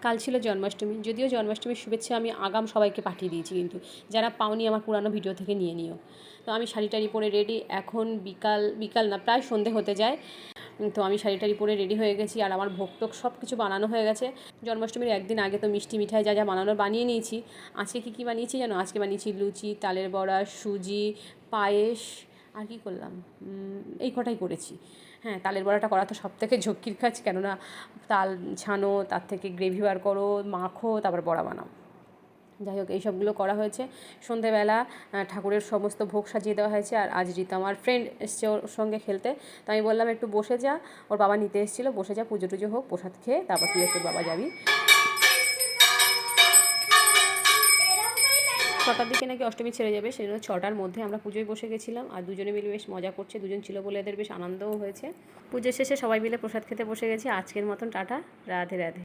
কাল ছিল জন্মাষ্টমী, যদিও জন্মাষ্টমীর শুভেচ্ছা আমি আগাম সবাইকে পাঠিয়ে দিয়েছি, কিন্তু যারা পাওনি আমার পুরানো ভিডিও থেকে নিয়ে নিও। তো আমি শাড়ি টাড়ি পরে রেডি, এখন বিকাল না প্রায় সন্ধে হতে যায়। তো আমি শাড়ি টাড়ি পরে রেডি হয়ে গেছি, আর আমার ভোগ টোগ সব কিছু বানানো হয়ে গেছে। জন্মাষ্টমীর একদিন আগে তো মিষ্টি মিঠাই যা যা বানানোর বানিয়ে নিয়েছি। আজকে কী বানিয়েছি জানো? আজকে বানিয়েছি লুচি, তালের বড়া, সুজি, পায়েস, আর কী করলাম, এই কটাই করেছি। হ্যাঁ, তালের বড়াটা করা তো সব থেকে ঝক্কির কাজ, কেননা তাল ছানো, তার থেকে গ্রেভি বার করো, মাখো, তারপর বড়া বানাও। যাই হোক, এইসবগুলো করা হয়েছে। সন্ধেবেলা ঠাকুরের সমস্ত ভোগ সাজিয়ে দেওয়া হয়েছে। আর আজ রীতা আমার ফ্রেন্ড এসছে ওর সঙ্গে খেলতে, তো আমি বললাম একটু বসে যা, ওর বাবা নিতে এসেছিলো, বসে যা, পুজো টুজো হোক, প্রসাদ খেয়ে তারপর তুই তোর বাবা যাবি। 6টার দিকে নাকি অষ্টমী ছেড়ে যাবে, সেই জন্য 6টার মধ্যে আমরা পুজোয় বসে গেছিলাম। আর দুজনে মিলে বেশ মজা করছে, দুজন ছিল বলে এদের বেশ আনন্দও হয়েছে। পুজো শেষে সবাই মিলে প্রসাদ খেতে বসে গেছি। আজকের মতন টাটা, রাধে রাধে।